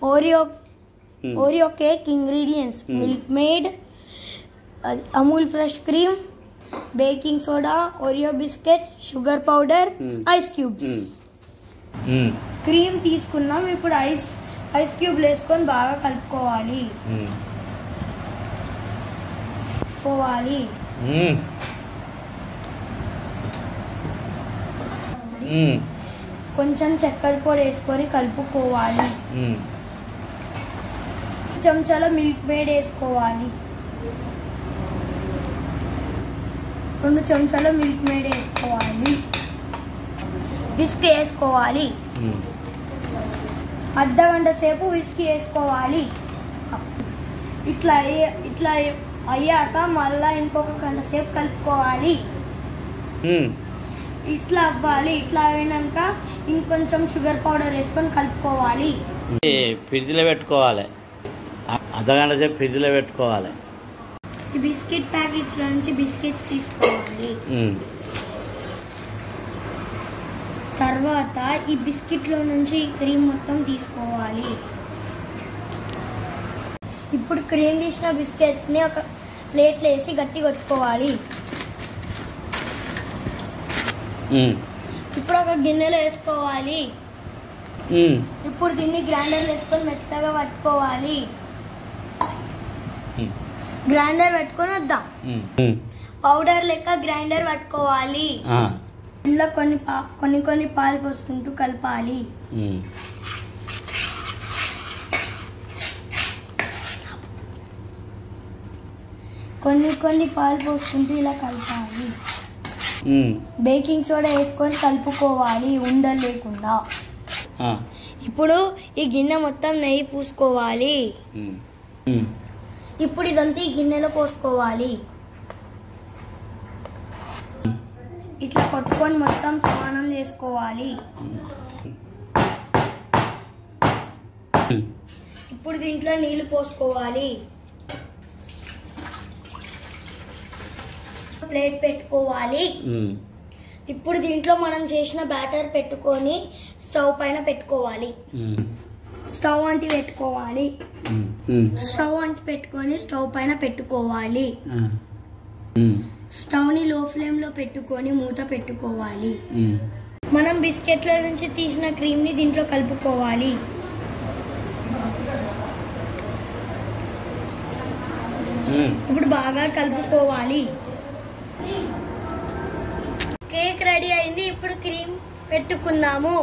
Oreo cake ingredients: milk maid, Amul fresh cream, baking soda, Oreo biscuits, sugar powder, ice cubes. Cream తీసుకున్నాం. ఇప్పుడు ice cube వేసుకొని బాగా కలుపుకోవాలి. కొంచెం చక్కెర పొడి వేసుకొని కలుపుకోవాలి. చెంచాలో మిల్క్ మేడ్ వేసుకోవాలి. 2 చెంచాలో మిల్క్ మేడ్ వేసుకోవాలి. విస్కీ వేసుకోవాలి. అర్ధగంట సేపు విస్కీ వేసుకోవాలి. ఇట్లా అయ్యాక మళ్ళా ఇంకొక గంట సేపు కలుపుకోవాలి. ఇట్లా అవ్వాలి. ఇట్లా అయినాక ఇంకొంచెం షుగర్ పౌడర్ వేసుకొని కలుపుకోవాలి. ఫ్రిడ్జ్లో పెట్టుకోవాలి. అర్ధగంట సేపు ఫ్రిడ్జ్లో పెట్టుకోవాలి. ఈ బిస్కెట్ ప్యాకెట్స్ నుంచి బిస్కెట్స్ తీసుకోవాలి. తర్వాత ఈ బిస్కెట్లో నుంచి క్రీమ్ మొత్తం తీసుకోవాలి. ఇప్పుడు క్రీమ్ తీసిన బిస్కెట్స్ని ఒక ప్లేట్లో వేసి గట్టిగా ఒత్తుకోవాలి. ఇప్పుడు ఒక గిన్నెలో వేసుకోవాలి. ఇప్పుడు దీన్ని గ్రైండర్ వేసుకొని మెత్తగా పట్టుకోవాలి. గ్రైండర్ పట్టుకొని వద్దాం. పౌడర్ లెక్క గ్రైండర్ పట్టుకోవాలి. ఇందులో కొన్ని పాలు పోసుకుంటూ కలపాలి. కొన్ని పాలు పోసుకుంటూ ఇలా కలపాలి. బేకింగ్ సోడా వేసుకొని కలుపుకోవాలి ఉండలు లేకుండా. ఇప్పుడు ఈ గిన్నె మొత్తం నెయ్యి పూసుకోవాలి. ఇప్పుడు ఇదంతా ఈ గిన్నెలో పోసుకోవాలి. ఇట్లా కొట్టుకొని మొత్తం సమానం చేసుకోవాలి. ఇప్పుడు దీంట్లో నీళ్లు పోసుకోవాలి. ప్లేట్ పెట్టుకోవాలి. ఇప్పుడు దీంట్లో మనం చేసిన బ్యాటర్ పెట్టుకొని స్టవ్ పైన పెట్టుకోవాలి. స్టవ్ అంటి పెట్టుకోవాలి. స్టవ్ పైన పెట్టుకోవాలి. స్టవ్ ని లో ఫ్లేమ్ లో పెట్టుకొని మూత పెట్టుకోవాలి. మనం బిస్కెట్ల నుంచి తీసిన క్రీమ్ ని దీంట్లో కలుపుకోవాలి. ఇప్పుడు బాగా కలుపుకోవాలి. కేక్ రెడీ అయింది. ఇప్పుడు క్రీమ్ పెట్టుకున్నాము.